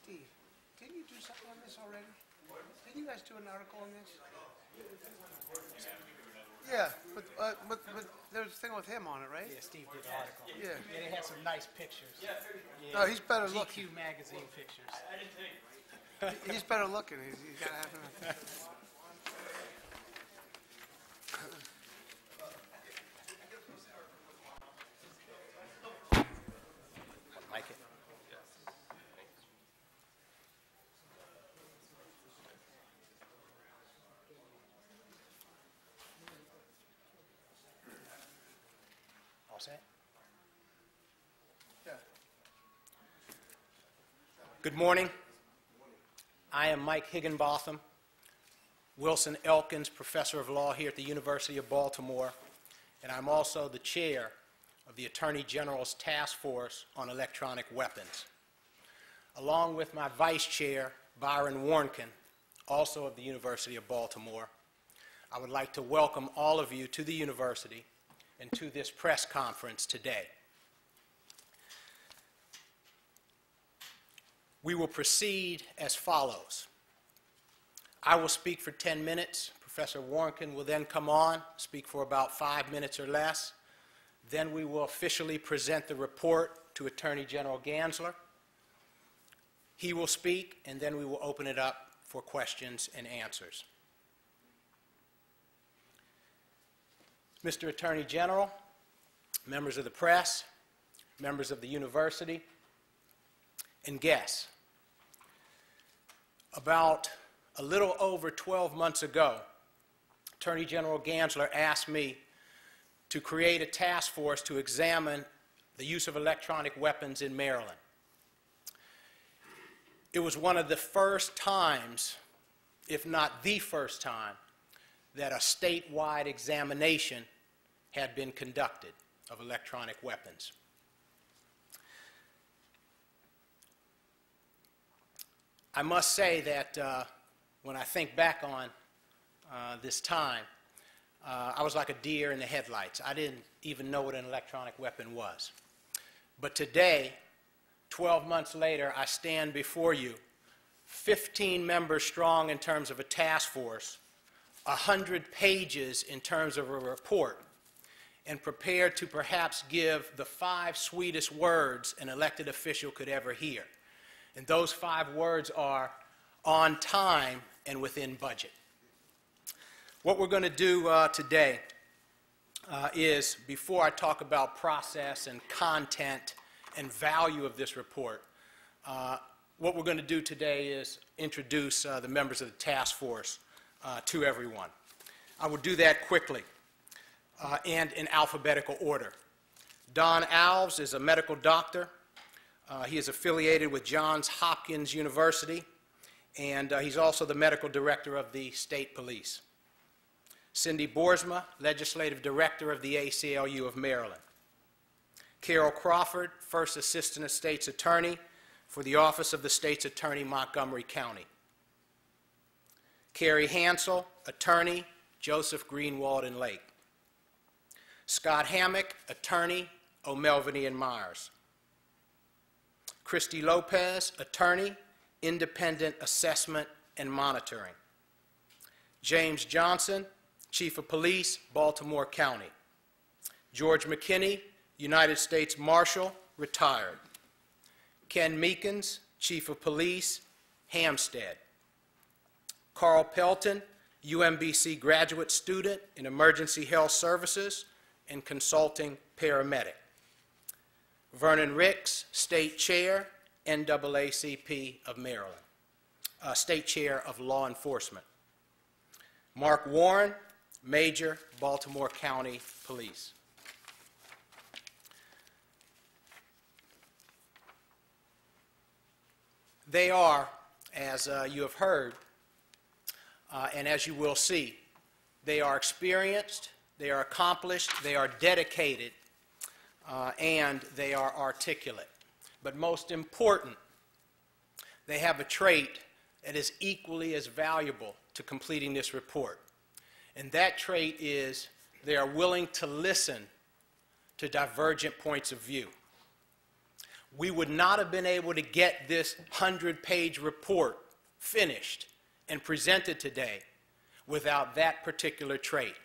Steve, didn't you do something on this already? Didn't you guys do an article on this? Yeah, but there's a thing with him on it, right? Yeah, Steve did the article. Yeah. Yeah, they had some nice pictures. Yeah. No, he's better looking. GQ magazine pictures. He's better looking. He's got to have him. Like it. All set? Yeah. Good morning. I am Mike Higginbotham, Wilson Elkins Professor of Law here at the University of Baltimore, and I'm also the chair of the Attorney General's Task Force on Electronic Weapons. Along with my vice chair, Byron Warnken, also of the University of Baltimore, I would like to welcome all of you to the university and to this press conference today. We will proceed as follows. I will speak for 10 minutes. Professor Warnken will then come on, speak for about 5 minutes or less. Then we will officially present the report to Attorney General Gansler. He will speak, and then we will open it up for questions and answers. Mr. Attorney General, members of the press, members of the university, and guests. About a little over 12 months ago, Attorney General Gansler asked me to create a task force to examine the use of electronic weapons in Maryland. It was one of the first times, if not the first time, that a statewide examination had been conducted of electronic weapons. I must say that when I think back on this time, I was like a deer in the headlights. I didn't even know what an electronic weapon was. But today, 12 months later, I stand before you, 15 members strong in terms of a task force, 100 pages in terms of a report, and prepared to perhaps give the 5 sweetest words an elected official could ever hear. And those 5 words are on time and within budget. What we're going to do today is, before I talk about process and content and value of this report, what we're going to do today is introduce the members of the task force to everyone. I will do that quickly and in alphabetical order. Don Alves is a medical doctor. He is affiliated with Johns Hopkins University, and he's also the medical director of the state police. Cindy Boersma, legislative director of the ACLU of Maryland. Carol Crawford, first assistant state's attorney for the office of the state's attorney, Montgomery County. Carrie Hansel, attorney, Joseph Greenwald and Lake. Scott Hammock, attorney, O'Melveny and Myers. Christy Lopez, attorney, independent assessment and monitoring. James Johnson, chief of police, Baltimore County. George McKinney, United States Marshal, retired. Ken Meekins, chief of police, Hampstead. Carl Pelton, UMBC graduate student in emergency health services and consulting paramedic. Vernon Ricks, state chair, NAACP of Maryland, state chair of law enforcement. Mark Warren, major, Baltimore County Police. They are, as you have heard, and as you will see, they are experienced, they are accomplished, they are dedicated, and they are articulate. But most important, they have a trait that is equally as valuable to completing this report. And that trait is they are willing to listen to divergent points of view. we would not have been able to get this 100-page report finished and presented today without that particular trait.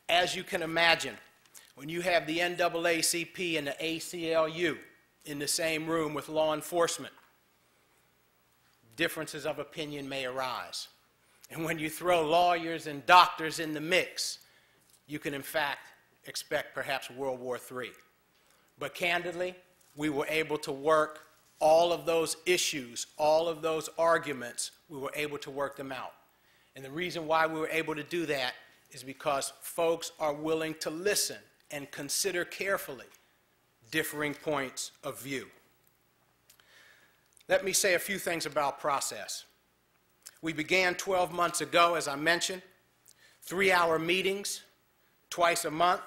As you can imagine, when you have the NAACP and the ACLU in the same room with law enforcement, differences of opinion may arise. And when you throw lawyers and doctors in the mix, you can in fact expect perhaps World War III. But candidly, we were able to work all of those issues, all of those arguments, we were able to work them out. And the reason why we were able to do that is because folks are willing to listen and consider carefully differing points of view. Let me say a few things about process. We began 12 months ago, as I mentioned, 3-hour meetings twice a month.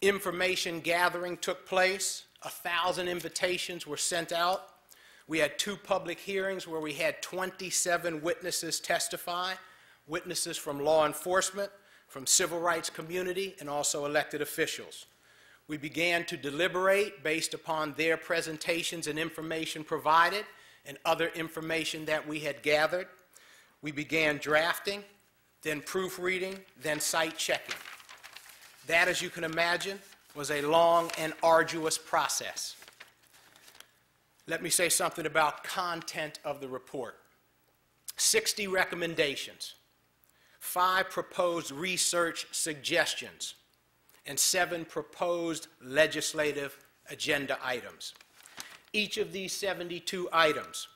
Information gathering took place. 1,000 invitations were sent out. We had 2 public hearings where we had 27 witnesses testify, witnesses from law enforcement, from civil rights community, and also elected officials. We began to deliberate based upon their presentations and information provided and other information that we had gathered. We began drafting, then proofreading, then site checking. That, as you can imagine, was a long and arduous process. Let me say something about content of the report. 60 recommendations, 5 proposed research suggestions, and 7 proposed legislative agenda items. Each of these 72 items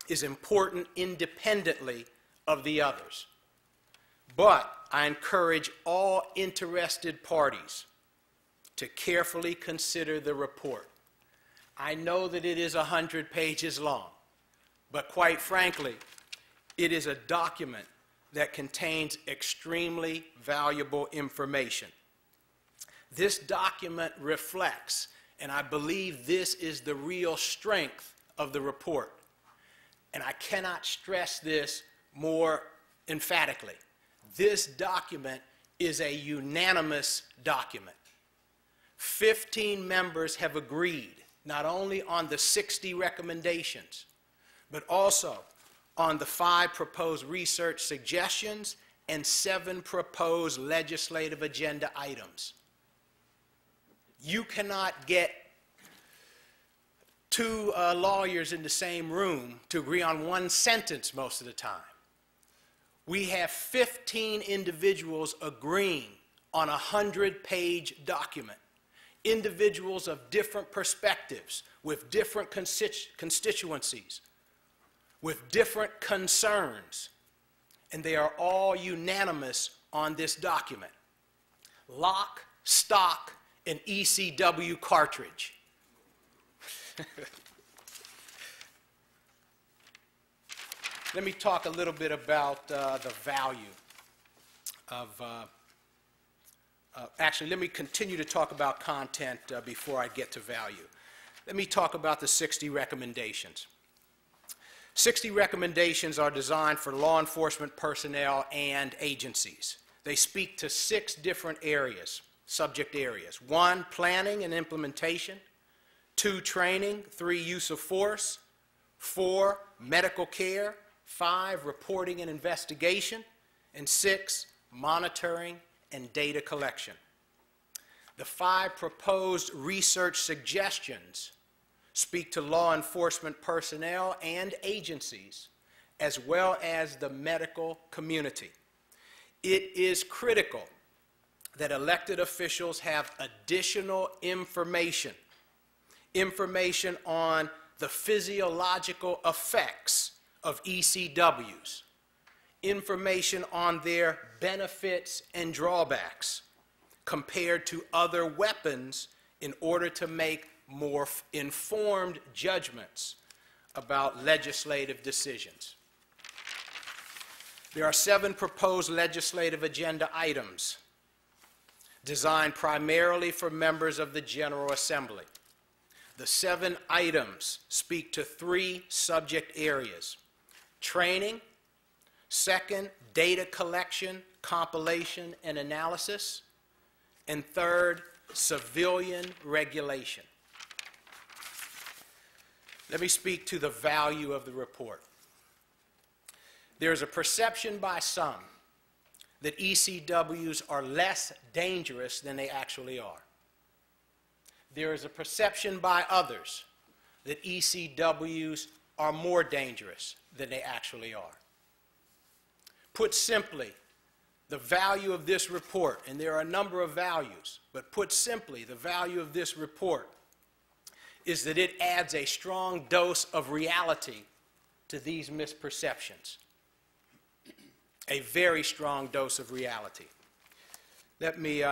is important independently of the others. But I encourage all interested parties to carefully consider the report. I know that it is 100 pages long, but quite frankly, it is a document that contains extremely valuable information. This document reflects, and I believe this is the real strength of the report, and I cannot stress this more emphatically. This document is a unanimous document. 15 members have agreed not only on the 60 recommendations, but also on the 5 proposed research suggestions and 7 proposed legislative agenda items. You cannot get 2 lawyers in the same room to agree on 1 sentence most of the time. We have 15 individuals agreeing on a 100-page document. Individuals of different perspectives, with different constituencies, with different concerns, and they are all unanimous on this document. Lock, stock, and ECW cartridge. Let me talk a little bit about the value of actually, let me continue to talk about content before I get to value. Let me talk about the 60 recommendations. 60 recommendations are designed for law enforcement personnel and agencies. They speak to 6 different areas, subject areas. 1, planning and implementation. 2, training. 3, use of force. 4, medical care. 5, reporting and investigation. And 6, monitoring and data collection. The 5 proposed research suggestions speak to law enforcement personnel and agencies, as well as the medical community. It is critical that elected officials have additional information on the physiological effects of ECWs, information on their benefits and drawbacks compared to other weapons in order to make more informed judgments about legislative decisions. There are 7 proposed legislative agenda items designed primarily for members of the General Assembly. The 7 items speak to 3 subject areas: training, 2nd, data collection, compilation, and analysis, and 3rd, civilian regulation. Let me speak to the value of the report. There is a perception by some that ECWs are less dangerous than they actually are. There is a perception by others that ECWs are more dangerous than they actually are. Put simply, the value of this report, and there are a number of values, but put simply, the value of this report is that it adds a strong dose of reality to these misperceptions. A very strong dose of reality. Let me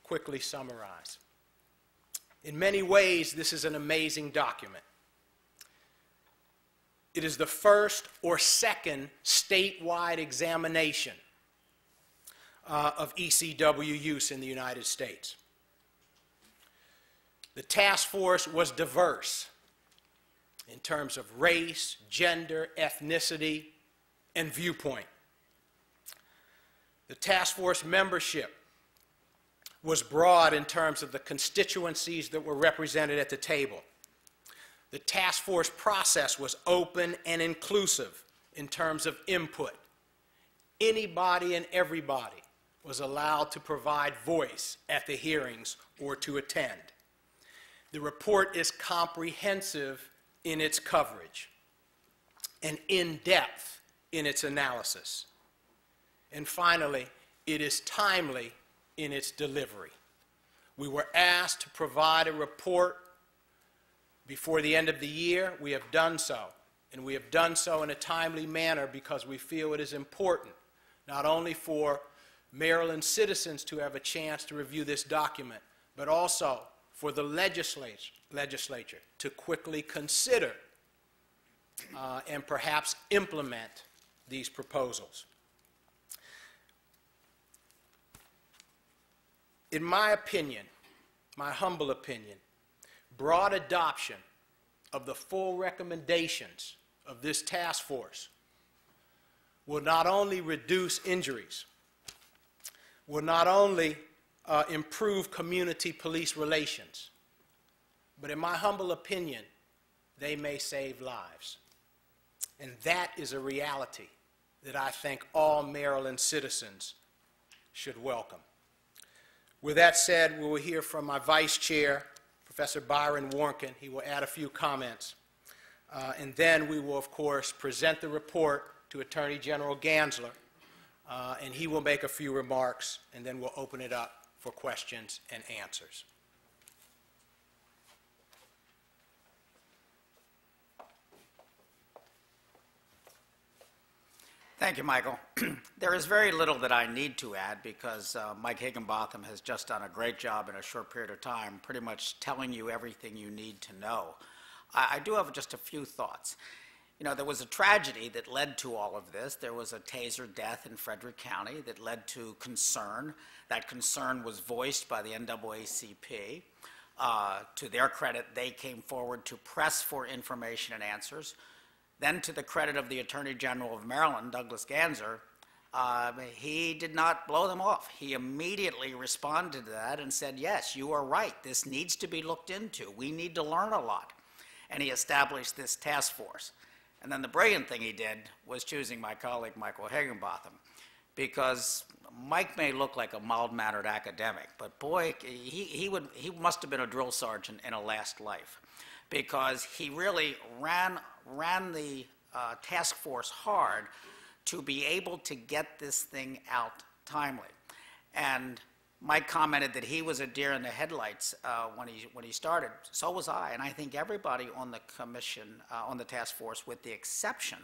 quickly summarize. In many ways, this is an amazing document. It is the first or second statewide examination of ECW use in the United States. The task force was diverse in terms of race, gender, ethnicity, and viewpoint. The task force membership was broad in terms of the constituencies that were represented at the table. The task force process was open and inclusive in terms of input. Anybody and everybody was allowed to provide voice at the hearings or to attend. The report is comprehensive in its coverage and in-depth in its analysis. And finally, it is timely in its delivery. We were asked to provide a report before the end of the year. We have done so, and we have done so in a timely manner because we feel it is important, not only for Maryland citizens to have a chance to review this document, but also for the legislature to quickly consider and perhaps implement these proposals. In my opinion, my humble opinion, broad adoption of the full recommendations of this task force will not only reduce injuries, will not only improve community police relations, but in my humble opinion, they may save lives. And that is a reality that I think all Maryland citizens should welcome. With that said, we will hear from my vice chair, Professor Byron Warnken. He will add a few comments. And then we will, of course, present the report to Attorney General Gansler, and he will make a few remarks, and then we'll open it up for questions and answers. Thank you, Michael. There is very little that I need to add because Mike Higginbotham has just done a great job in a short period of time, pretty much telling you everything you need to know. I do have just a few thoughts. You know, there was a tragedy that led to all of this. There was a taser death in Frederick County that led to concern. That concern was voiced by the NAACP. To their credit, they came forward to press for information and answers. Then, to the credit of the Attorney General of Maryland, Douglas Gansler, he did not blow them off. He immediately responded to that and said, yes, you are right. This needs to be looked into. We need to learn a lot. And he established this task force. And then the brilliant thing he did was choosing my colleague, Michael Higginbotham, because Mike may look like a mild-mannered academic, but boy, he must have been a drill sergeant in a last life, because he really ran the task force hard to be able to get this thing out timely. And Mike commented that he was a deer in the headlights when he started. So was I, and I think everybody on the commission, on the task force, with the exception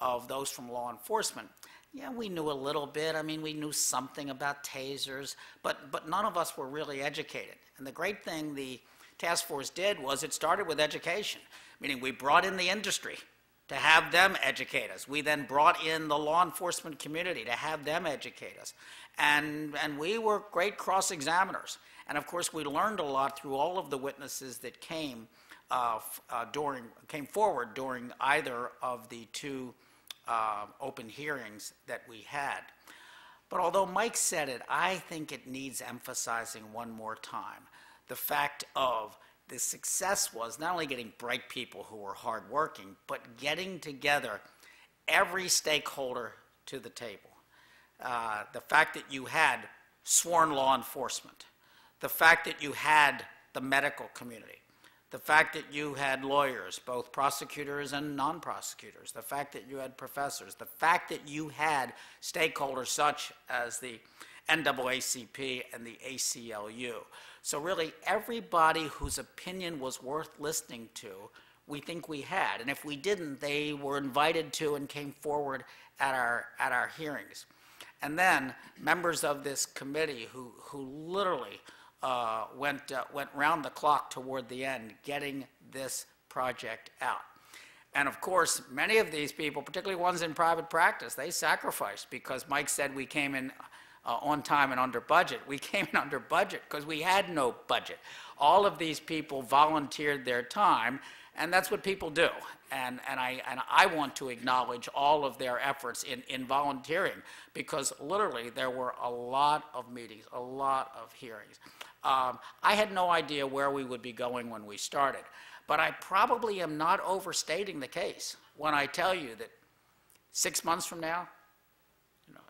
of those from law enforcement. Yeah, we knew a little bit. I mean, we knew something about tasers, but none of us were really educated. And the great thing the task force did was it started with education, meaning we brought in the industry to have them educate us. We then brought in the law enforcement community to have them educate us. And we were great cross-examiners. And of course, we learned a lot through all of the witnesses that came forward during either of the two open hearings that we had. But although Mike said it, I think it needs emphasizing one more time. The fact of the success was not only getting bright people who were hardworking, but getting together every stakeholder to the table. The fact that you had sworn law enforcement, the fact that you had the medical community, the fact that you had lawyers, both prosecutors and non-prosecutors, the fact that you had professors, the fact that you had stakeholders such as the NAACP and the ACLU. So really, everybody whose opinion was worth listening to, we think we had. And if we didn't, they were invited to and came forward at our hearings. And then members of this committee who literally went round the clock toward the end, getting this project out. And of course, many of these people, particularly ones in private practice, they sacrificed because Mike said we came in on time and under budget. We came in under budget because we had no budget. All of these people volunteered their time, and that's what people do. And I want to acknowledge all of their efforts in volunteering, because literally there were a lot of meetings, a lot of hearings. I had no idea where we would be going when we started, but I probably am not overstating the case when I tell you that 6 months from now,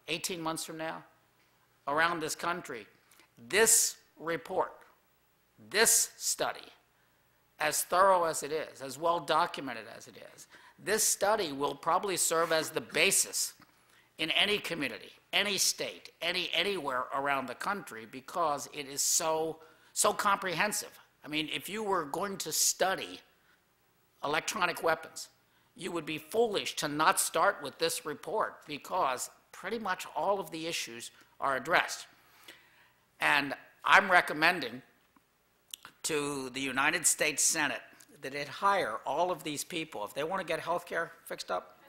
18 months from now, around this country, this report, this study, as thorough as it is, as well documented as it is, this study will probably serve as the basis in any community, any state, anywhere around the country, because it is so comprehensive. I mean, if you were going to study electronic weapons, you would be foolish to not start with this report, because pretty much all of the issues are addressed. And I'm recommending to the United States Senate that it hire all of these people, if they want to get health care fixed up,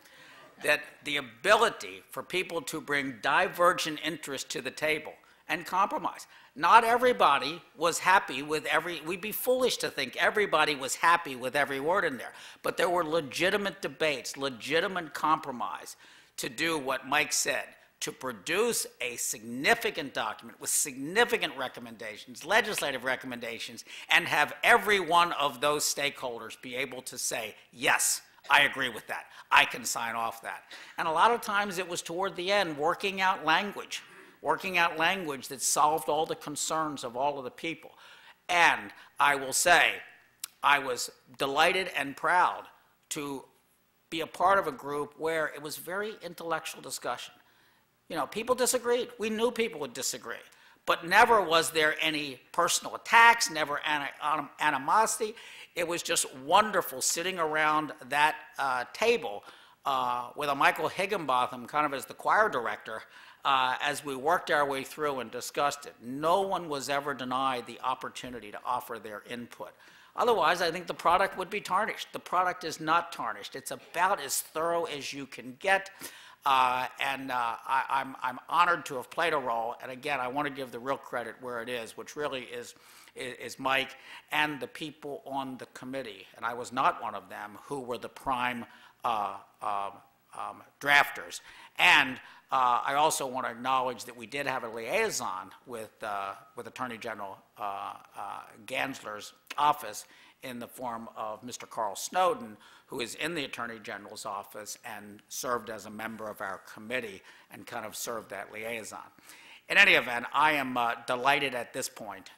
that the ability for people to bring divergent interests to the table and compromise. Not everybody was happy with we'd be foolish to think everybody was happy with every word in there, but there were legitimate debates, legitimate compromise to do what Mike said, to produce a significant document with significant recommendations, legislative recommendations, and have every one of those stakeholders be able to say, yes, I agree with that. I can sign off that. And a lot of times it was toward the end working out language that solved all the concerns of all of the people. And I will say, I was delighted and proud to be a part of a group where it was very intellectual discussion. People disagreed. We knew people would disagree. But never was there any personal attacks, never animosity. It was just wonderful sitting around that table with a Michael Higginbotham kind of as the choir director as we worked our way through and discussed it. No one was ever denied the opportunity to offer their input. Otherwise, I think the product would be tarnished. The product is not tarnished. It's about as thorough as you can get. I'm honored to have played a role, and again, I want to give the real credit where it is, which really is Mike and the people on the committee, and I was not one of them, who were the prime drafters. And I also want to acknowledge that we did have a liaison with Attorney General Gansler's office in the form of Mr. Carl Snowden, who is in the Attorney General's office and served as a member of our committee and kind of served that liaison. In any event, I am delighted at this point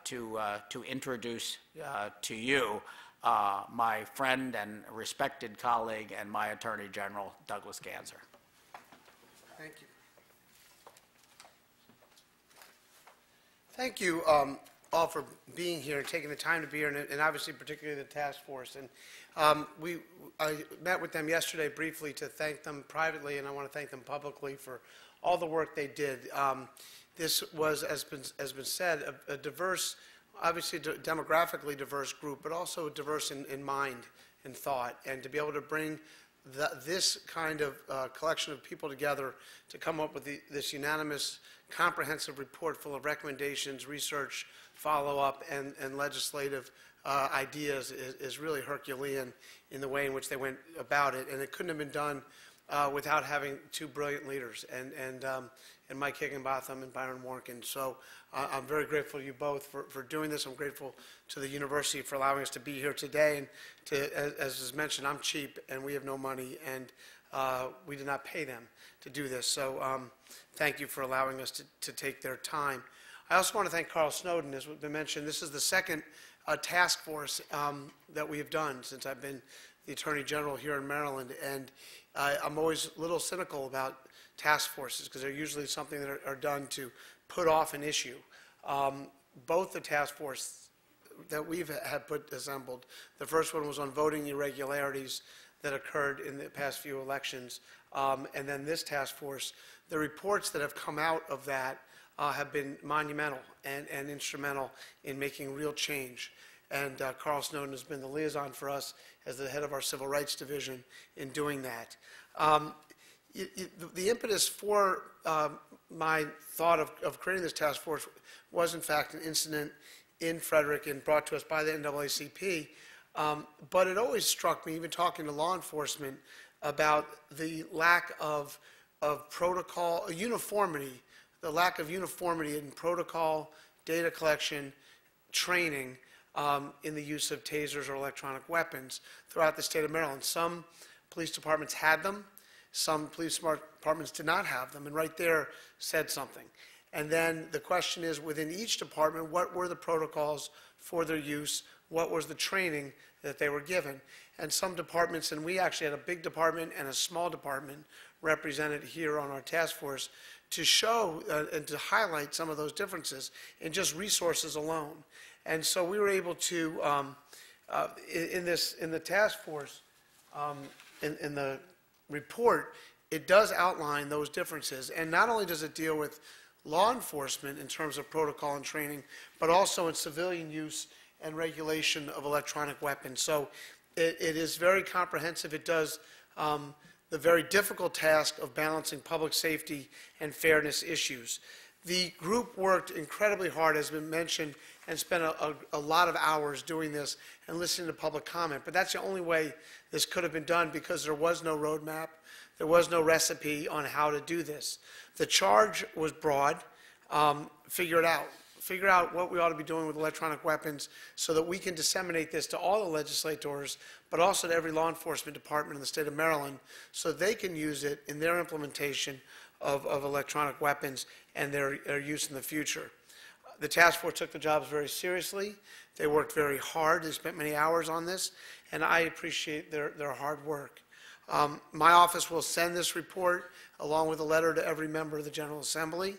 to introduce to you my friend and respected colleague and my Attorney General, Douglas Gansler. Thank you. Thank you all for being here and taking the time to be here, and obviously particularly the task force. And I met with them yesterday briefly to thank them privately, and I want to thank them publicly for all the work they did. This was, as been said, a diverse, obviously demographically diverse group, but also diverse in mind and thought, and to be able to bring this kind of collection of people together to come up with this unanimous, comprehensive report full of recommendations, research, follow-up, and legislative ideas is really Herculean in the way in which they went about it. And it couldn't have been done without having two brilliant leaders, and Mike Higginbotham and Byron Warnken. So I'm very grateful to you both for doing this. I'm grateful to the university for allowing us to be here today. And as is mentioned, I'm cheap and we have no money, and we did not pay them to do this. So thank you for allowing us to take their time. I also want to thank Carl Snowden. As has been mentioned, this is the second task force that we have done since I've been the Attorney General here in Maryland. And I'm always a little cynical about task forces because they're usually something that are done to put off an issue. Both the task force that we've had assembled, the first one was on voting irregularities that occurred in the past few elections, and then this task force, the reports that have come out of that have been monumental and instrumental in making real change. And Carl Snowden has been the liaison for us as the head of our Civil Rights Division in doing that. The impetus for my thought of creating this task force was, in fact, an incident in Frederick and brought to us by the NAACP. But it always struck me, even talking to law enforcement, about the lack of protocol, uniformity, the lack of uniformity in protocol, data collection, training in the use of tasers or electronic weapons throughout the state of Maryland. Some police departments had them. Some police departments did not have them, and right there said something. And then the question is, within each department, what were the protocols for their use? What was the training that they were given? And some departments, and we actually had a big department and a small department represented here on our task force, to show and to highlight some of those differences in just resources alone. And so we were able to, in the task force, in the report, it does outline those differences. And not only does it deal with law enforcement in terms of protocol and training, but also in civilian use and regulation of electronic weapons. So it is very comprehensive. It does the very difficult task of balancing public safety and fairness issues. The group worked incredibly hard, as has been mentioned, and spent a lot of hours doing this and listening to public comment. But that's the only way this could have been done, because there was no roadmap. There was no recipe on how to do this. The charge was broad. Figure it out. Figure out what we ought to be doing with electronic weapons so that we can disseminate this to all the legislators, but also to every law enforcement department in the state of Maryland, so they can use it in their implementation of electronic weapons and their use in the future. The task force took the jobs very seriously. They worked very hard. They spent many hours on this, and I appreciate their hard work. My office will send this report along with a letter to every member of the General Assembly.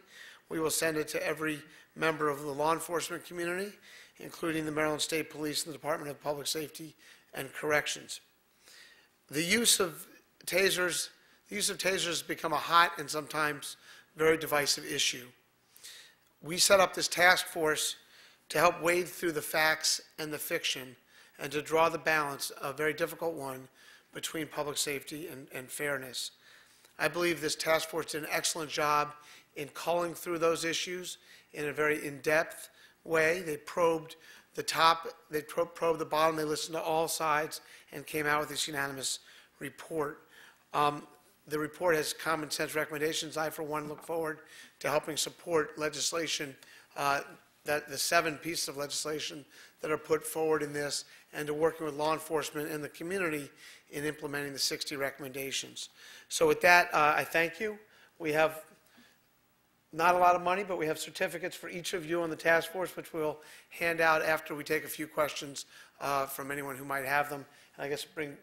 We will send it to every member of the law enforcement community, including the Maryland State Police and the Department of Public Safety and Corrections. The use of tasers has become a hot and sometimes very divisive issue. We set up this task force to help wade through the facts and the fiction and to draw the balance, a very difficult one, between public safety and fairness. I believe this task force did an excellent job in culling through those issues in a very in-depth way. They probed the top, they probed the bottom, they listened to all sides and came out with this unanimous report. The report has common sense recommendations. I, for one, look forward to helping support legislation, that the 7 pieces of legislation that are put forward in this, and to working with law enforcement and the community in implementing the 60 recommendations. So with that, I thank you. We have not a lot of money, but we have certificates for each of you on the task force, which we'll hand out after we take a few questions from anyone who might have them. And I guess bring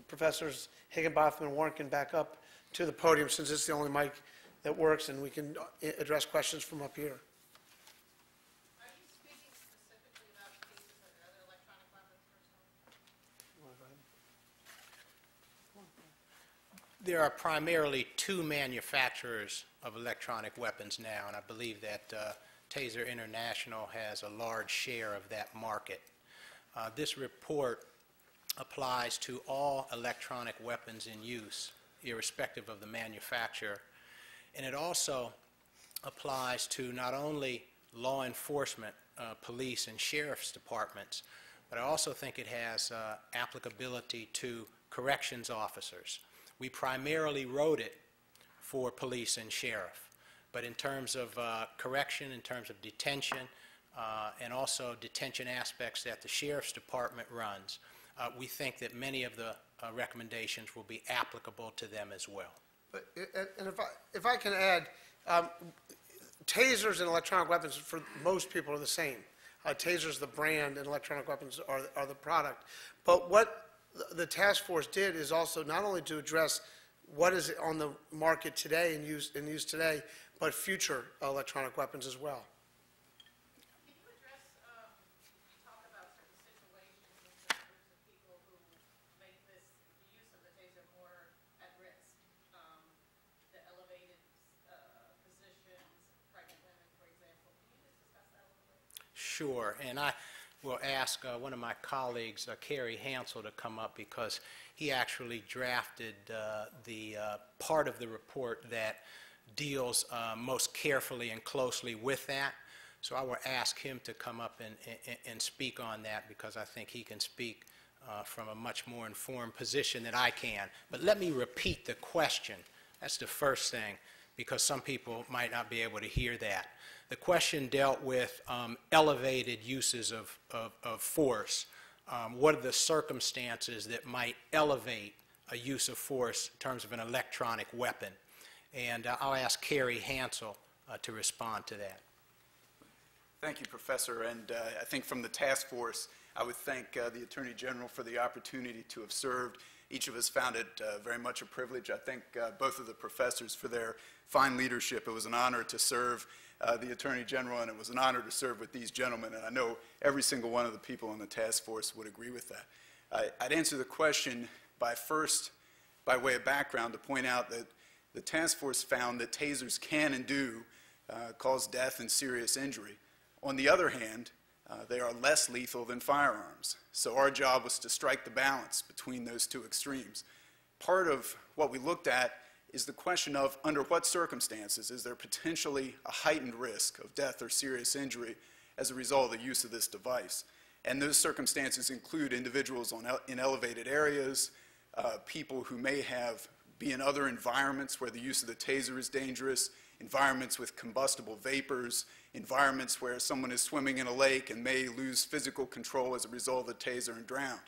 Professors Higginbotham and Warnken back up to the podium, since it's the only mic that works, and we can address questions from up here. Are you speaking specifically about cases of other electronic weapons, There are primarily 2 manufacturers of electronic weapons now, and I believe that Taser International has a large share of that market. This report applies to all electronic weapons in use, irrespective of the manufacturer, and it also applies to not only law enforcement, police and sheriff's departments, but I also think it has applicability to corrections officers. We primarily wrote it for police and sheriff. But in terms of correction, in terms of detention, and also detention aspects that the sheriff's department runs, we think that many of the recommendations will be applicable to them as well. But, and if I can add, tasers and electronic weapons for most people are the same. Tasers, the brand, and electronic weapons are the product. But what the task force did is also not only to address what is on the market today and use today, but future electronic weapons as well. Can you address, you talk about certain situations and certain groups of people who make the use of the taser more at risk? The elevated positions, pregnant women, for example. Can you just discuss that a little bit? Sure, and I will ask one of my colleagues, Kerry Hansel, to come up because he actually drafted the part of the report that deals most carefully and closely with that. So I will ask him to come up and speak on that because I think he can speak from a much more informed position than I can. But let me repeat the question. That's the first thing, because some people might not be able to hear that. The question dealt with elevated uses of force. What are the circumstances that might elevate a use of force in terms of an electronic weapon? And I'll ask Kerry Hansel to respond to that. Thank you, Professor. And I think from the task force, I would thank the Attorney General for the opportunity to have served. Each of us found it very much a privilege. I thank both of the professors for their fine leadership. It was an honor to serve the Attorney General, and it was an honor to serve with these gentlemen. And I know every single one of the people on the task force would agree with that. I'd answer the question by way of background, to point out that the task force found that tasers can and do cause death and serious injury. On the other hand, they are less lethal than firearms. So our job was to strike the balance between those two extremes. Part of what we looked at is the question of under what circumstances is there potentially a heightened risk of death or serious injury as a result of the use of this device. And those circumstances include individuals in elevated areas, people who may be in other environments where the use of the taser is dangerous, environments with combustible vapors, environments where someone is swimming in a lake and may lose physical control as a result of the taser and drown.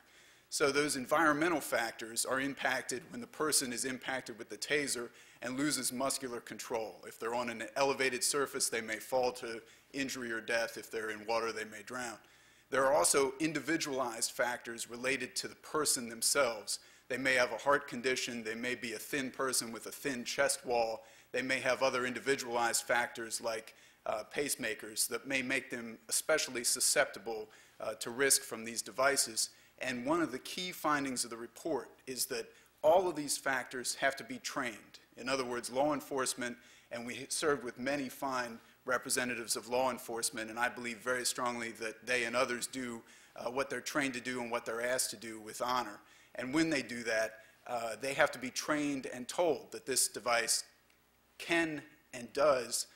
So those environmental factors are impacted when the person is impacted with the taser and loses muscular control. If they're on an elevated surface, they may fall to injury or death. If they're in water, they may drown. There are also individualized factors related to the person themselves. They may have a heart condition. They may be a thin person with a thin chest wall. They may have other individualized factors like pacemakers that may make them especially susceptible to risk from these devices. And one of the key findings of the report is that all of these factors have to be trained. In other words, law enforcement, and we served with many fine representatives of law enforcement, and I believe very strongly that they and others do what they're trained to do and what they're asked to do with honor. And when they do that, they have to be trained and told that this device can and does,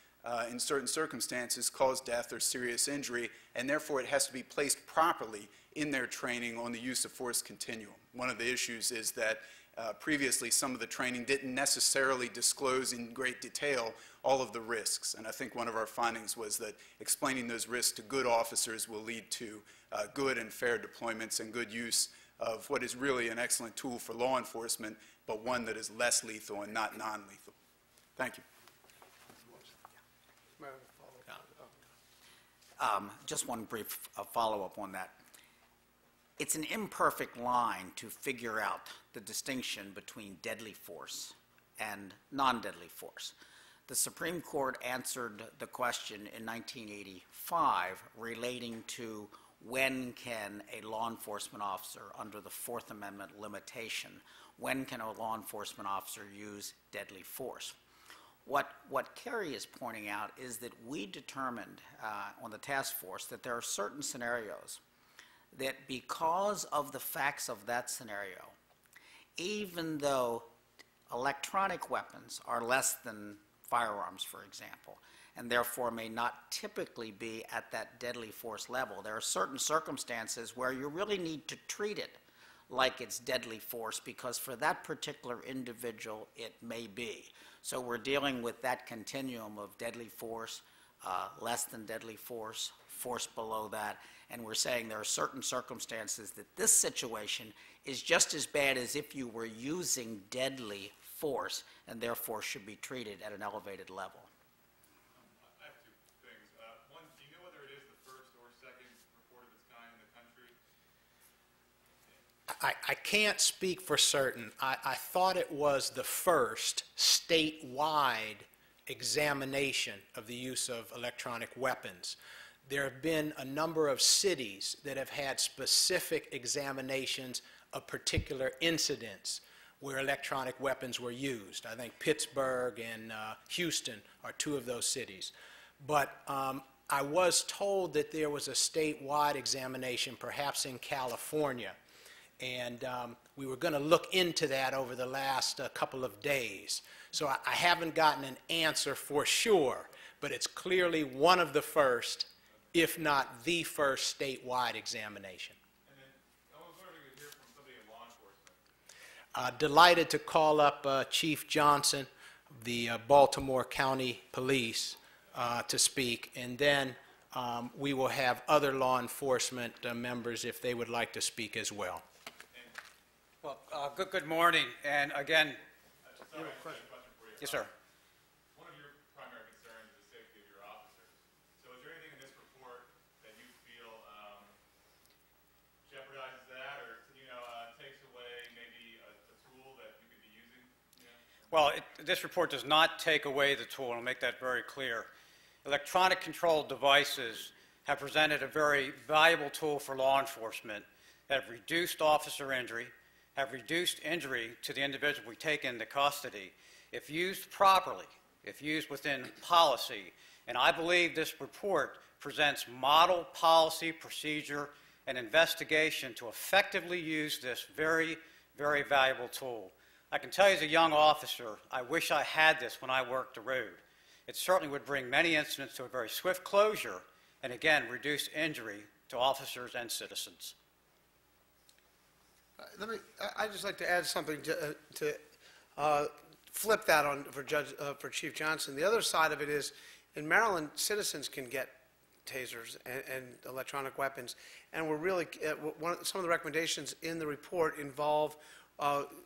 in certain circumstances, cause death or serious injury, and therefore it has to be placed properly in their training on the use of force continuum. One of the issues is that previously some of the training didn't necessarily disclose in great detail all of the risks, and I think one of our findings was that explaining those risks to good officers will lead to good and fair deployments and good use of what is really an excellent tool for law enforcement, but one that is less lethal and not non-lethal. Thank you. Just one brief follow-up on that. It's an imperfect line to figure out the distinction between deadly force and non-deadly force. The Supreme Court answered the question in 1985 relating to when can a law enforcement officer, under the Fourth Amendment limitation, when can a law enforcement officer use deadly force? What Kerry is pointing out is that we determined on the task force that there are certain scenarios that because of the facts of that scenario, even though electronic weapons are less than firearms, for example, and therefore may not typically be at that deadly force level, there are certain circumstances where you really need to treat it like it's deadly force, because for that particular individual, it may be. So we're dealing with that continuum of deadly force, less than deadly force, force below that, and we're saying there are certain circumstances that this situation is just as bad as if you were using deadly force, and therefore should be treated at an elevated level. I have two things. One, do you know whether it is the first or second report of its kind in the country? I can't speak for certain. I thought it was the first statewide examination of the use of electronic weapons. There have been a number of cities that have had specific examinations of particular incidents where electronic weapons were used. I think Pittsburgh and Houston are two of those cities. But I was told that there was a statewide examination, perhaps in California, and we were going to look into that over the last couple of days. So I haven't gotten an answer for sure, but it's clearly one of the first, if not the first, statewide examination. And then I was wondering if you could hear from somebody in law enforcement. Delighted to call up Chief Johnson, the Baltimore County Police, to speak, and then we will have other law enforcement members if they would like to speak as well. Well, good morning, and again, Sorry, I have a question for you. yes, sir. One of your primary concerns is the safety of your officers. So is there anything in this report that you feel jeopardizes that, or takes away maybe a tool that you could be using? Well, this report does not take away the tool, and I'll make that very clear. Electronic controlled devices have presented a very valuable tool for law enforcement that have reduced officer injury, have reduced injury to the individual we take into custody if used properly, if used within policy. And I believe this report presents model policy, procedure, and investigation to effectively use this very, very valuable tool. I can tell you as a young officer, I wish I had this when I worked the road. It certainly would bring many incidents to a very swift closure and, again, reduce injury to officers and citizens. I'd just like to add something to flip that on for Chief Johnson. The other side of it is, in Maryland, citizens can get tasers and electronic weapons, and we're really some of the recommendations in the report involve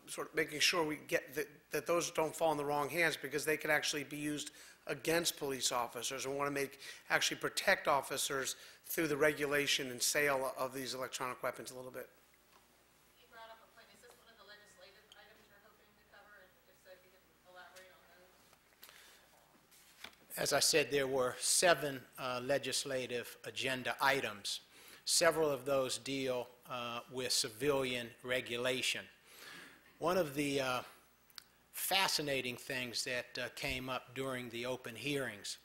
sort of making sure we get that those don't fall in the wrong hands, because they can actually be used against police officers, and want to actually protect officers through the regulation and sale of these electronic weapons a little bit. You brought up a point. Is this one of the legislative items you're hoping to cover? And if so, if you could elaborate on those. As I said, there were 7 legislative agenda items. Several of those deal with civilian regulation. One of the fascinating things that came up during the open hearings,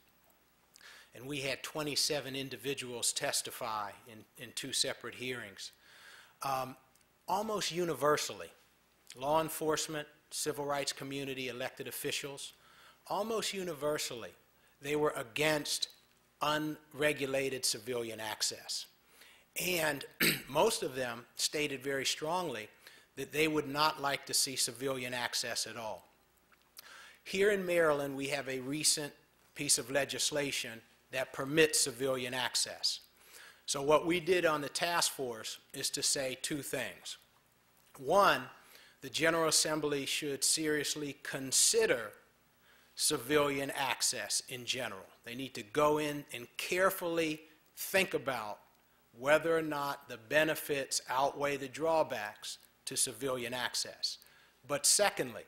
and we had 27 individuals testify in 2 separate hearings, almost universally, law enforcement, civil rights community, elected officials, almost universally, they were against unregulated civilian access. And most of them stated very strongly that they would not like to see civilian access at all. Here in Maryland, we have a recent piece of legislation that permits civilian access. So what we did on the task force is to say 2 things. One, the General Assembly should seriously consider civilian access in general. They need to go in and carefully think about whether or not the benefits outweigh the drawbacks to civilian access. But secondly,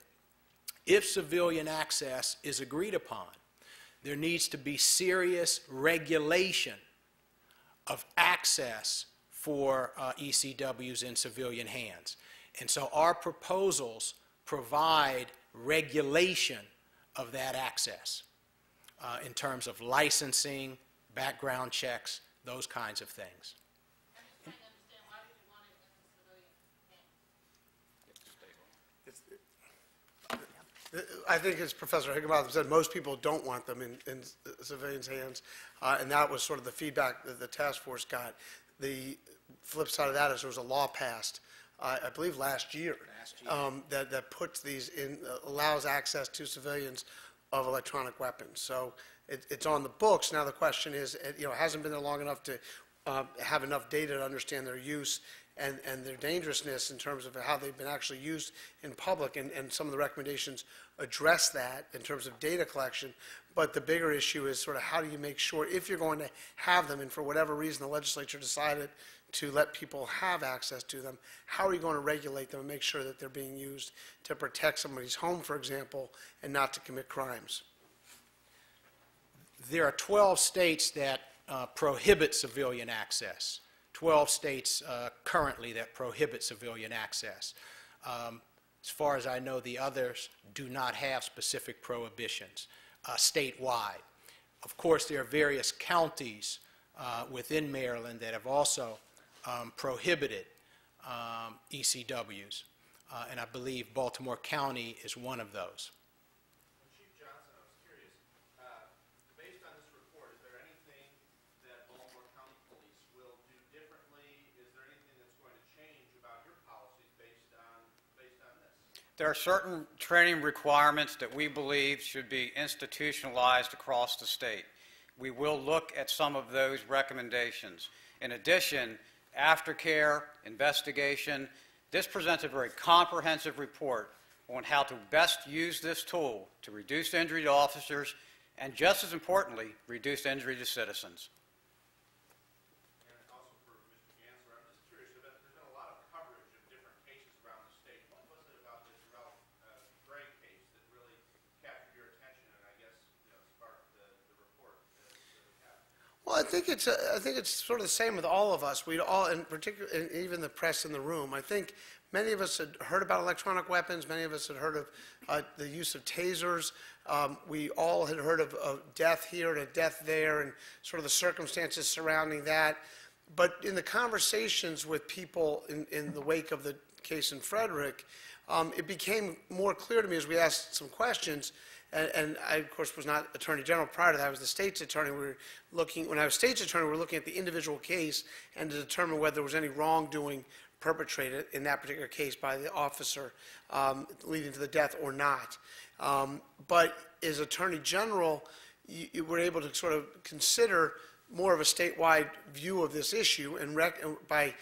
if civilian access is agreed upon, there needs to be serious regulation of access for ECWs in civilian hands. And so our proposals provide regulation of that access in terms of licensing, background checks, those kinds of things. I'm just trying to understand, why would you want it in civilian hands? I think, as Professor Higginbotham said, most people don't want them in civilians' hands, and that was sort of the feedback that the task force got. The flip side of that is there was a law passed I believe last year. That puts these in, allows access to civilians of electronic weapons. So it's on the books. Now the question is, it hasn't been there long enough to have enough data to understand their use and their dangerousness in terms of how they've been actually used in public, and some of the recommendations address that in terms of data collection. But the bigger issue is sort of how do you make sure, if you're going to have them, and for whatever reason the legislature decided to let people have access to them, how are you going to regulate them and make sure that they're being used to protect somebody's home, for example, and not to commit crimes? There are 12 states that prohibit civilian access. 12 states currently that prohibit civilian access. As far as I know, the others do not have specific prohibitions statewide. Of course, there are various counties within Maryland that have also prohibited ECWs, and I believe Baltimore County is one of those. Chief Johnson, I was curious, based on this report, is there anything that Baltimore County Police will do differently? Is there anything that's going to change about your policies based on this? There are certain training requirements that we believe should be institutionalized across the state. We will look at some of those recommendations. In addition, aftercare, investigation, this presents a very comprehensive report on how to best use this tool to reduce injury to officers and, just as importantly, reduce injury to citizens. And also for Mr. Gansler, I'm just curious, there's been a lot of coverage of different cases around the state. What was it about this Ralph Gray case that really captured your attention and I guess sparked the report that we have? Well, I think it's sort of the same with all of us. We all, in particular, and even the press in the room. I think many of us had heard about electronic weapons. Many of us had heard of the use of tasers. We all had heard of death here and a death there, and sort of the circumstances surrounding that. But in the conversations with people in the wake of the case in Frederick, it became more clear to me as we asked some questions. And I, of course, was not Attorney General prior to that. I was the state's attorney. When I was state's attorney, we were looking at the individual case and to determine whether there was any wrongdoing perpetrated in that particular case by the officer leading to the death or not. But as Attorney General, you were able to sort of consider more of a statewide view of this issue, and by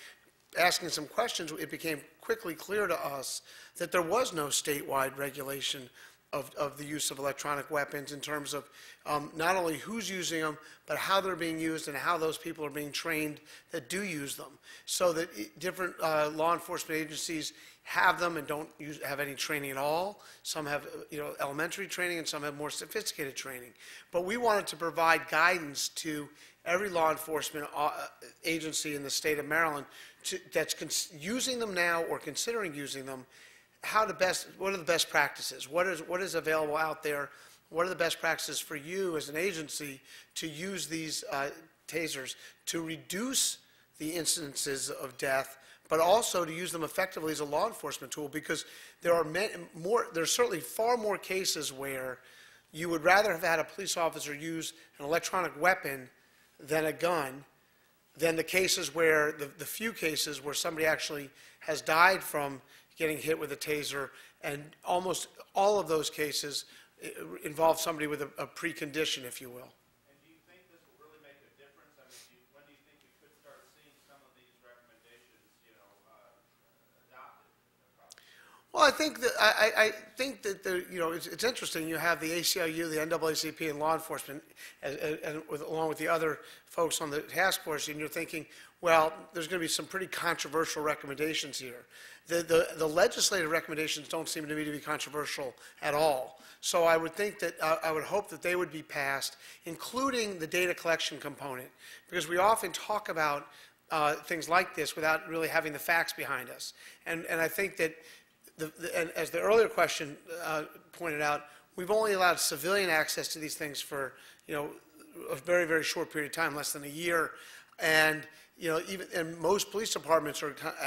asking some questions, it became quickly clear to us that there was no statewide regulation of the use of electronic weapons in terms of not only who's using them, but how they're being used and how those people are being trained that do use them. So that different law enforcement agencies have them and don't have any training at all. Some have elementary training and some have more sophisticated training. But we wanted to provide guidance to every law enforcement agency in the state of Maryland that's using them now or considering using them. What are the best practices? What is available out there? What are the best practices for you as an agency to use these tasers to reduce the incidences of death, but also to use them effectively as a law enforcement tool? Because there's certainly far more cases where you would rather have had a police officer use an electronic weapon than a gun, than the cases where the few cases where somebody actually has died from getting hit with a taser, and almost all of those cases involve somebody with a precondition, if you will. And do you think this will really make a difference? I mean, when do you think we could start seeing some of these recommendations, adopted? Well, I think that it's interesting. You have the ACLU, the NAACP, and law enforcement, along with the other folks on the task force, and you're thinking, well, there's going to be some pretty controversial recommendations here. The legislative recommendations don't seem to me to be controversial at all. So I would think that I would hope that they would be passed, including the data collection component, because we often talk about things like this without really having the facts behind us. And I think that, and as the earlier question pointed out, we've only allowed civilian access to these things for a very, very short period of time, less than a year, and and most police departments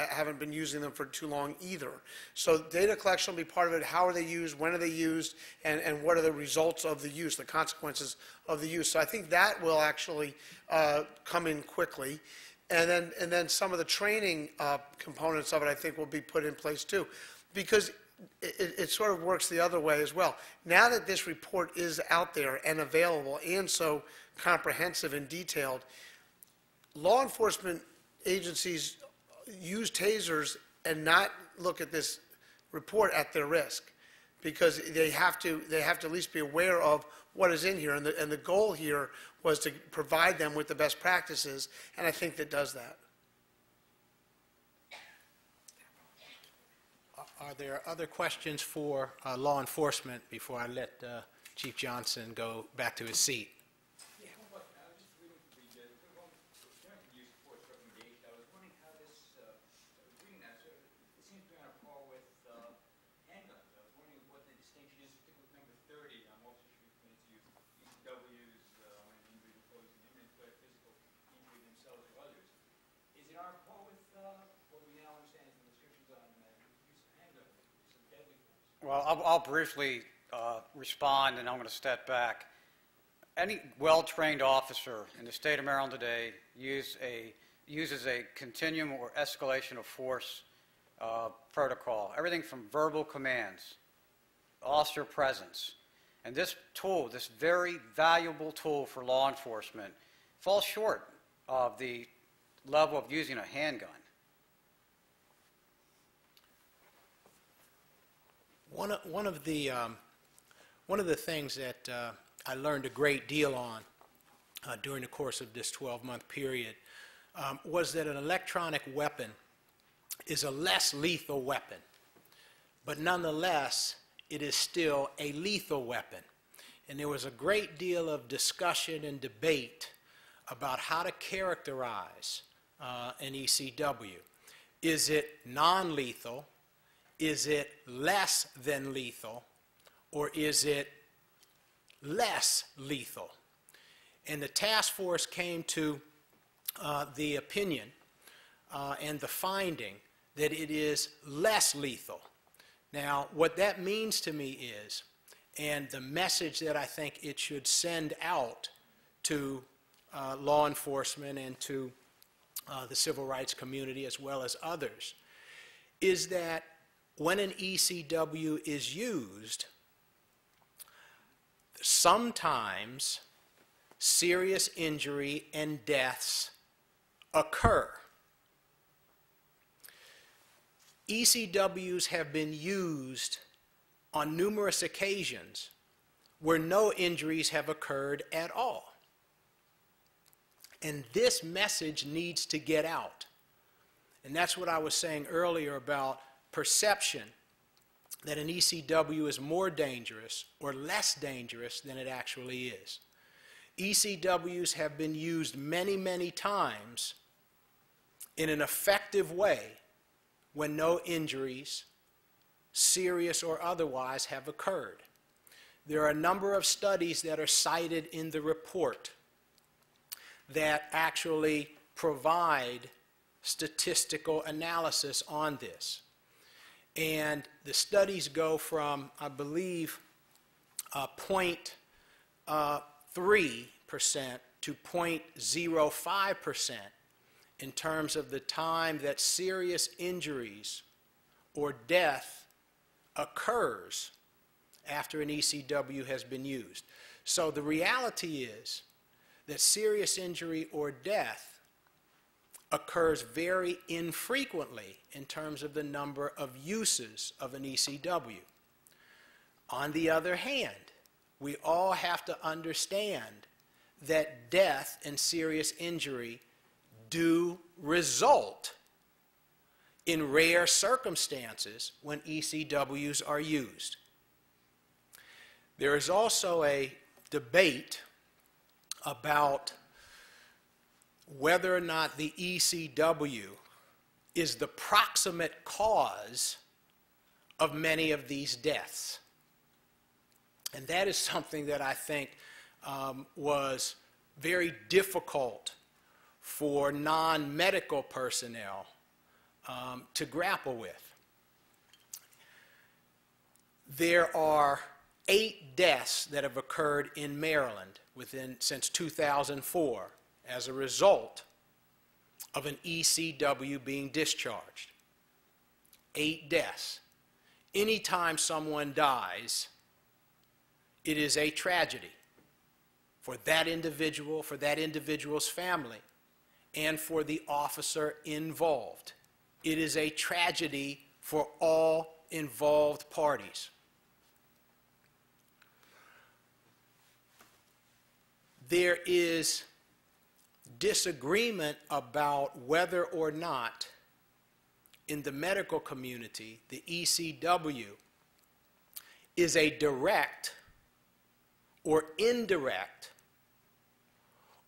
haven't been using them for too long either. So data collection will be part of it. How are they used? When are they used? And what are the results of the use, the consequences of the use? So I think that will actually come in quickly. And then some of the training components of it, I think, will be put in place too. Because it sort of works the other way as well. Now that this report is out there and available and so comprehensive and detailed, law enforcement agencies use tasers and not look at this report at their risk, because they have to at least be aware of what is in here, and the goal here was to provide them with the best practices, and I think that does that. Are there other questions for law enforcement before I let Chief Johnson go back to his seat? Well, I'll briefly respond, and I'm going to step back. Any well-trained officer in the state of Maryland today uses a continuum or escalation of force protocol, everything from verbal commands, officer presence. And this tool, this very valuable tool for law enforcement, falls short of the level of using a handgun. One of the things that I learned a great deal on during the course of this 12-month period was that an electronic weapon is a less lethal weapon, but nonetheless it is still a lethal weapon. And there was a great deal of discussion and debate about how to characterize an ECW. Is it non-lethal? Is it less than lethal, or is it less lethal? And the task force came to the opinion and the finding that it is less lethal. Now, what that means to me is, and the message that I think it should send out to law enforcement and to the civil rights community as well as others, is that when an ECW is used, sometimes serious injury and deaths occur. ECWs have been used on numerous occasions where no injuries have occurred at all. And this message needs to get out. And that's what I was saying earlier about perception that an ECW is more dangerous or less dangerous than it actually is. ECWs have been used many, many times in an effective way when no injuries, serious or otherwise, have occurred. There are a number of studies that are cited in the report that actually provide statistical analysis on this. And the studies go from, I believe, 0.3% to 0.05% in terms of the time that serious injuries or death occurs after an ECW has been used. So the reality is that serious injury or death occurs very infrequently in terms of the number of uses of an ECW. On the other hand, we all have to understand that death and serious injury do result in rare circumstances when ECWs are used. There is also a debate about whether or not the ECW is the proximate cause of many of these deaths. And that is something that I think was very difficult for non-medical personnel to grapple with. There are 8 deaths that have occurred in Maryland since 2004 as a result of an ECW being discharged. 8 deaths. Anytime someone dies, it is a tragedy for that individual, for that individual's family, and for the officer involved. It is a tragedy for all involved parties. There is disagreement about whether or not in the medical community the ECW is a direct or indirect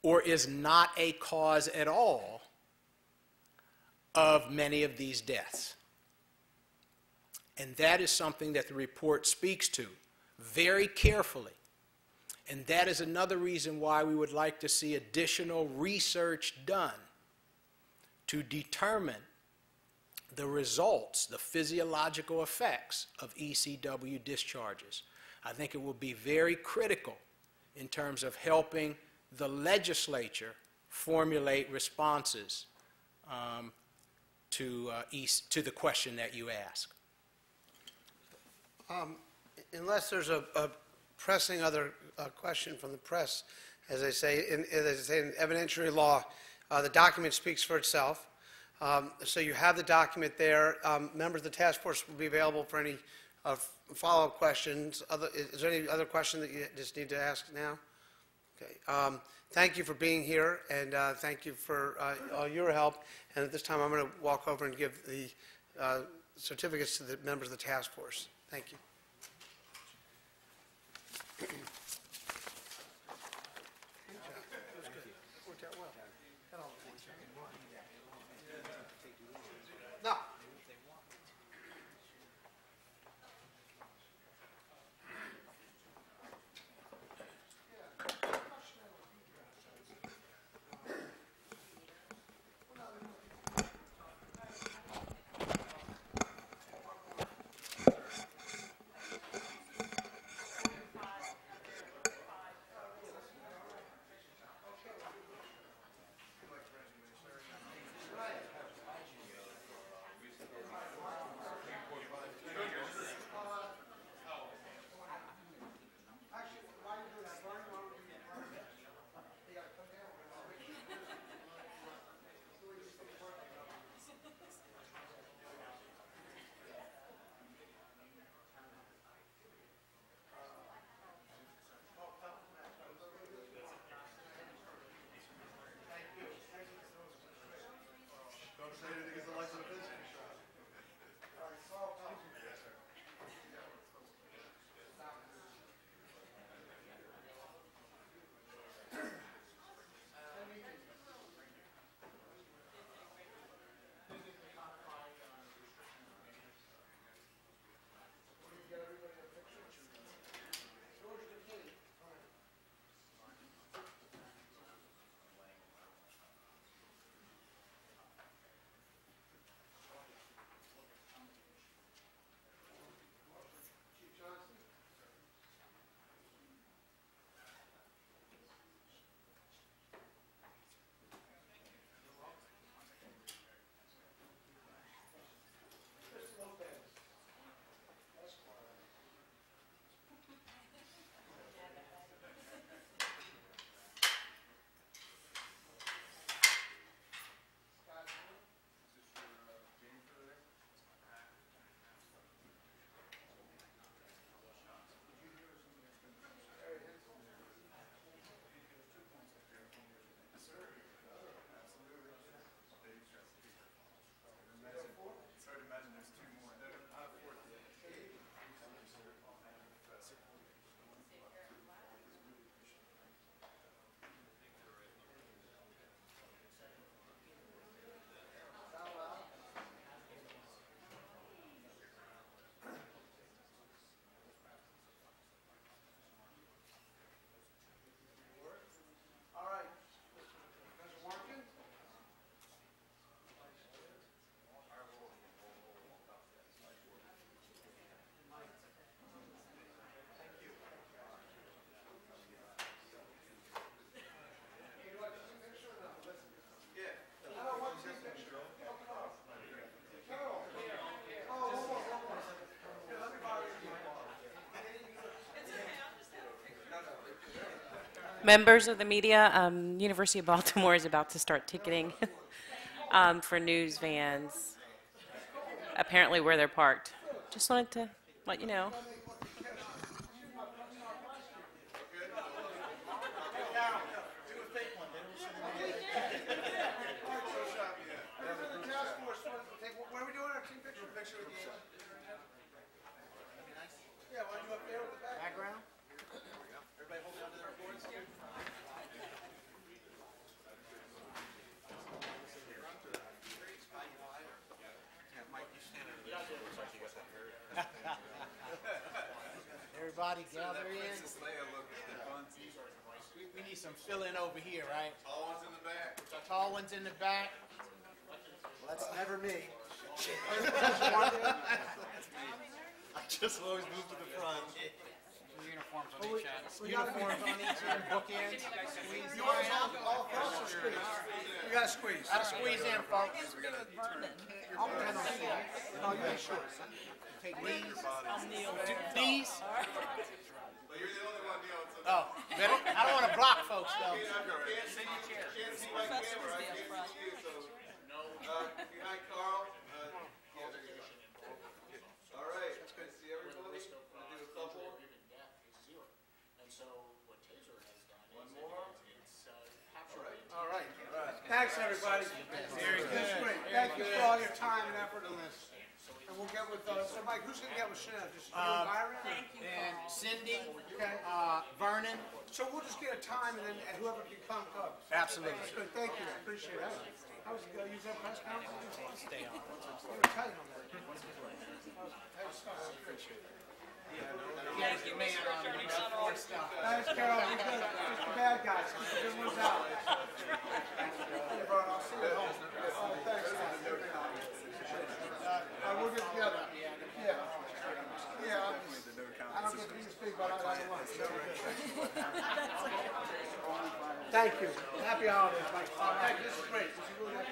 or is not a cause at all of many of these deaths. And that is something that the report speaks to very carefully. And that is another reason why we would like to see additional research done to determine the results, the physiological effects of ECW discharges. I think it will be very critical in terms of helping the legislature formulate responses to the question that you ask. Unless there's a pressing other question from the press, as I say in evidentiary law, the document speaks for itself. So you have the document there. Members of the task force will be available for any follow-up questions. Is there any other question that you just need to ask now? Okay. Thank you for being here, and thank you for all your help. And at this time, I'm going to walk over and give the certificates to the members of the task force. Thank you. No. Members of the media, University of Baltimore is about to start ticketing for news vans, apparently where they're parked. Just wanted to let you know. What are we doing? Our team picture? Picture with the yeah, why don't you up there with the background? Everybody hold on to their boards here. Everybody gather in. We need some fill-in over here, right? All one's in the back. Tall ones in the back. Well, that's never me. I just always move to the front. Uniforms on each end. Uniforms on each end, bookends. Squeeze You want us all across or squeeze? You gotta squeeze. Gotta squeeze in, folks. I'll pen on you. No, you ain't sure. Take these. These. But you're the only one, Oh, I don't want to block folks, though. can't see my camera. I can't see you, so. Behind Carl. All right. Good to see everybody. Gonna do a couple. One more. All right. Thanks, everybody. Very good. Great. Thank you for all your time and effort on this. And we'll get with, so Mike, who's gonna get with Chanel? Just you and Byron? And Cindy, Okay. Vernon. So we'll just get a time and then whoever can come comes. Absolutely. That's good. Thank you. Appreciate it. I was gonna use that press conference. Stay on. They were tight on that. Yeah, get me on more stuff. Thanks, Carol. We're good. Just the bad guys. Keep the good ones out. Hey, Vern, I'll see you at home. Oh, thanks. We'll get together. Yeah. Yeah. I don't get to speak, but I like lunch. Thank you. Happy holidays, Mike. Thank you. This is great. This is really good.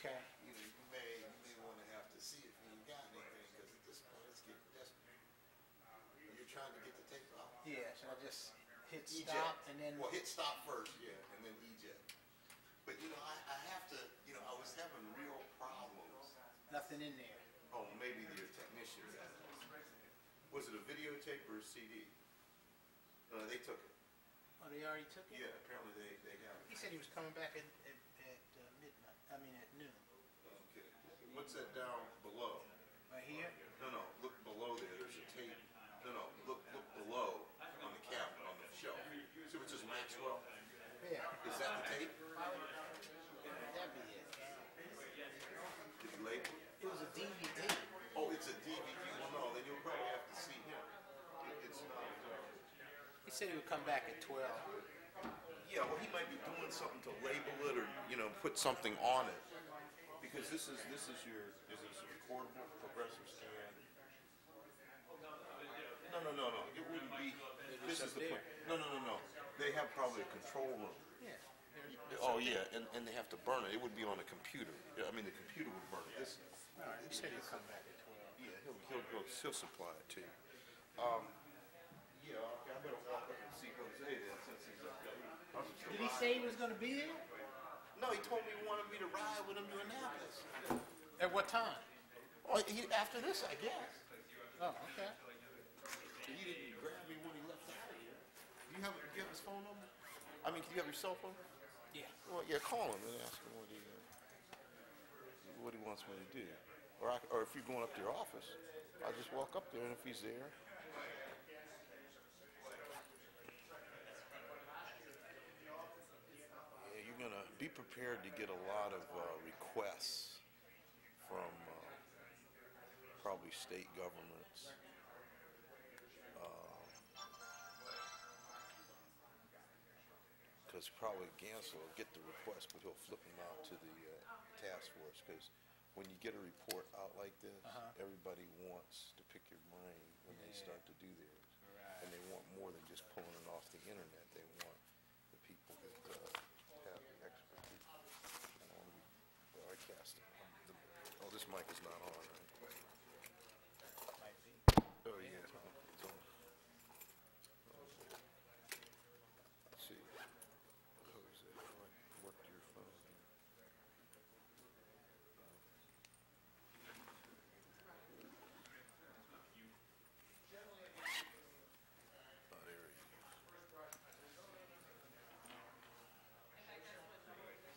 Okay. You know, you may want to have to see if you ain't got anything, because at this point, it's getting desperate. You're trying to get the tape out. Yeah, so I just hit Eject. stop and then, Well, hit stop first, yeah, and then eject. But, you know, I have to, you know, I was having real problems. nothing in there. Oh, maybe your technician got it. Was it a videotape or a CD? They took it. Oh, they already took it? Yeah, apparently they have He it. said he was coming back at midnight, I mean at noon. Okay. What's that down below? Right here? No, look below there, there's a tape. No, look below on the cabinet, on the shelf. See what says Maxwell? Yeah. Is that the tape? That'd be it. Did he label it? It was a DVD. Oh, it's a DVD. Well, no, then you'll probably have to see him. It's not. He said he would come back at 12. Yeah, well, he might be doing something to label it or, you know, put something on it. Because this is your, is this a recordable progressive stand? No. It wouldn't be, this is the point. No. They have probably a control room. Yeah. Oh, yeah, and they have to burn it. It would be on a computer. Yeah, I mean, the computer would burn it. This, All right, he said he'd come back at 12. yeah, he'll supply it to you. Yeah, okay, I better walk up and see Jose then, since he's up there. Did he say he was going to be there? No, he told me he wanted me to ride with him to Annapolis. At what time? Oh, after this, I guess. Oh, okay. He didn't grab me when he left out of here. Do you have his phone number? I mean, do you have your cell phone? Yeah. Well, yeah, call him and ask him what he wants me to do. Or if you're going up to your office, I'll just walk up there, and if he's there. Yeah, you're going to be prepared to get a lot of requests from probably state governments. Because probably Gansel will get the request, but he'll flip them out to the task force. Because when you get a report out like this, everybody wants to pick your brain when they start to do theirs. And they want more than just pulling it off the internet. They want the people that have the expertise. I don't want to be broadcasting. Oh, this mic is not on, right? Might be. Oh, yeah, it's on. Let's see. Jose, how do I work your phone here? Oh, there he is.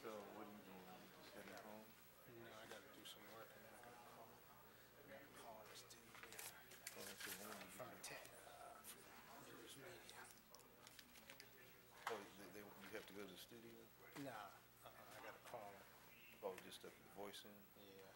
So, what are you doing? Just heading home? No, I got to do some work and then I got to call. Call this dude Oh, that's the one you from do. News Media. Oh, you have to go to the studio? No, I got to call him. Oh, just to voice in? Yeah.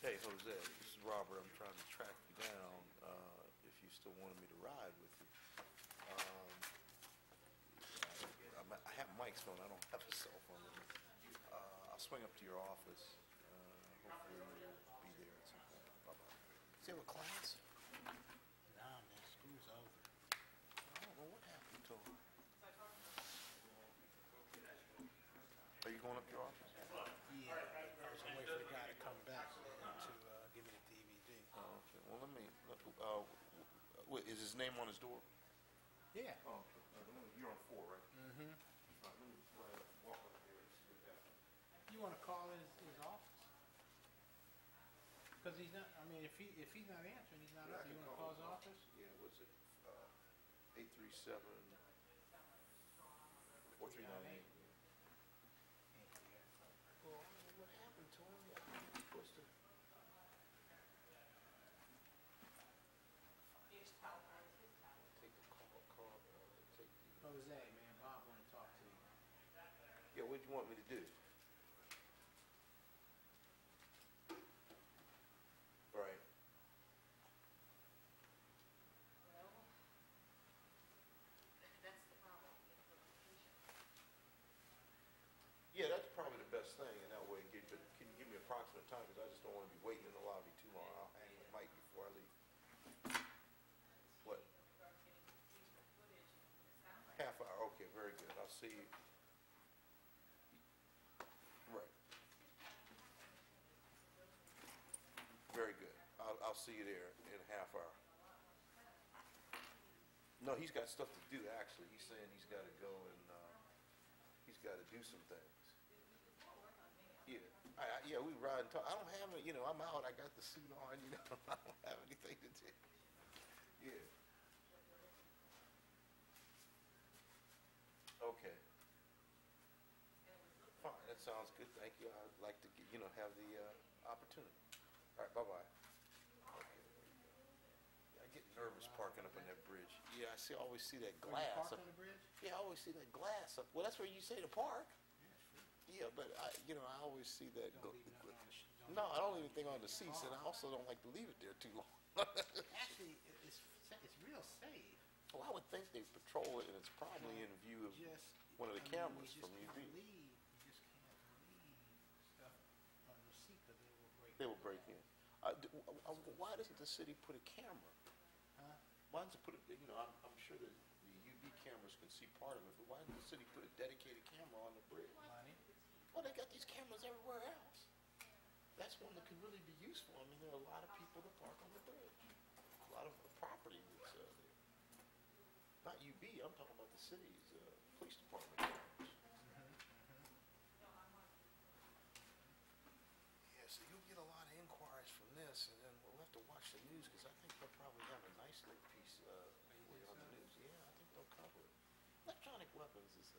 Hey, Jose, this is Robert. I'm trying to track you down if you still wanted me to ride with you. I have Mike's phone. I don't have a cell phone with me. I'll swing up to your office. Hopefully you'll be there at some point. Bye-bye. Is there a class? Nah, man, school's over. I don't know what happened to him. Are you going up to your office? Yeah, I was waiting for the guy to come back to give me the DVD. Oh, okay. Well, is his name on his door? Yeah. Oh, okay. You're on 4, right? Mm-hmm. Let me walk up there and see what happens. You want to call his office? Because he's not, I mean, if he's not answering, he's not Yeah, up. I You can want to call his office? Yeah, what's it? 837 4398. Well, I don't know what happened to him. I'm supposed to. Take the call, take the. Jose, man, Bob want to talk to you. Yeah, what do you want me to do? of time, because I just don't want to be waiting in the lobby too long. I'll hang with Mike before I leave. What? Half hour, okay, very good. I'll see you. Right. Very good. I'll see you there in a half hour. No, he's got stuff to do, actually. He's saying he's got to go and, he's got to do some things. Yeah, yeah, we ride and talk. I don't have it, you know, I'm out, I got the suit on, you know, I don't have anything to do. Yeah. Okay. Fine, that sounds good, thank you. I'd like to, you know, have the opportunity. All right, bye-bye. Okay. Yeah, I get nervous parking up on that bridge. Yeah, I always see that glass. Park on the bridge? Yeah, I always see that glass up. Well, that's where you say to park. Yeah, but you know, I always see that. No, I don't even think on the seats, and I also don't like to leave it there too long. Actually, it's real safe. Well, I would think they patrol it, and it's probably in view of one of the cameras from UV. You just can't leave stuff on the seat, but They will break in. Why doesn't the city put a camera? Huh? Why doesn't it put a, you know, I'm sure that the UV cameras can see part of it, but why doesn't the city put a dedicated camera on the bridge? Money? Well, they got these cameras everywhere else. That's one that could really be useful. I mean, there are a lot of people that park on the bridge. A lot of property that's there. Not UB, I'm talking about the city's police department cameras. Yeah, so you'll get a lot of inquiries from this, and then we'll have to watch the news, because I think they'll probably have a nice little piece for you on the news. Yeah, I think they'll cover it. Electronic weapons is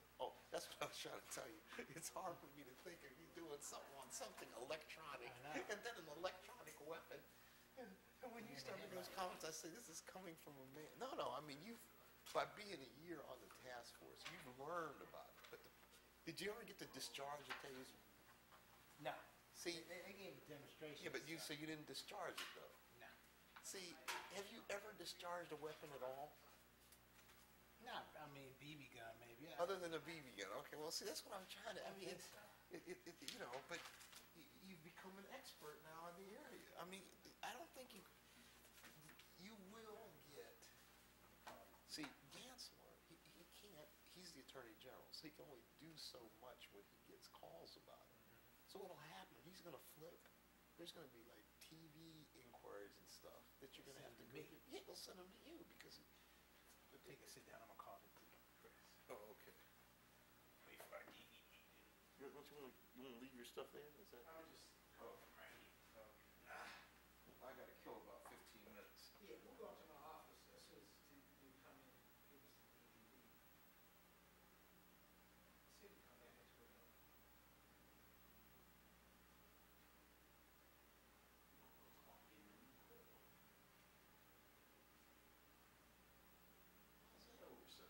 that's what I was trying to tell you. It's hard for me to think of you doing something on something electronic, and then an electronic weapon. And when you start making those comments, I say, this is coming from a man. No, I mean, by being a year on the task force, you've learned about it. But did you ever get to discharge a taser? No. See, They gave a demonstration. yeah, but you didn't discharge it, though. No. See, have you ever discharged a weapon at all? No, I mean, BB gun maybe. Other than a BB gun. Okay, well, see, that's what I'm trying to, I mean, you know, but you've become an expert now in the area. I mean, I don't think you will get, see, Gansler, he can't, he's the Attorney General, so he can only do so much when he gets calls about it. So what'll happen, he's going to flip. There's going to be like TV inquiries and stuff that you're going to have to go. Yeah, they'll send them to you because Take a sit down. I'm gonna call it Chris. oh, okay. Wait for our DVD. You want to leave your stuff there? Is that? I'll just Oh, right. I got to kill about 15 minutes. yeah. We'll go up to my office as soon as you come in. Give us the DVD. See if you come back next week. How's that over, sir?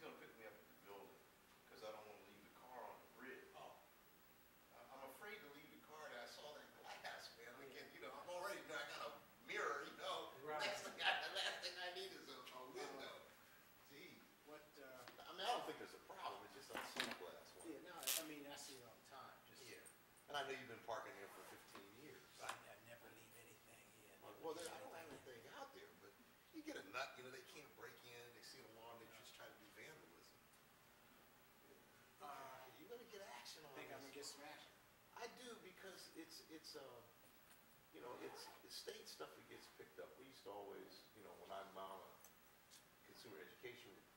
gonna pick me up at the building, because I don't wanna leave the car on the bridge. Oh. I'm afraid to leave the car, and I saw that glass, man. Again, I'm already, I got a mirror, Right. The last thing I need is a window. Gee. What, I mean, I don't think there's a problem, it's just on some glass one. yeah, no, I mean, I see it all the time, just, Yeah. And I know you've been parking here for 15 years. I never leave anything here. Well, I don't have anything out there, but you get a nut, they can't break in, they see an alarm, they just try to do vandalism. You're gonna get action on Think I'm this. gonna get some action? I do, because it's state stuff that gets picked up. We used to always, when I'm on a consumer education report,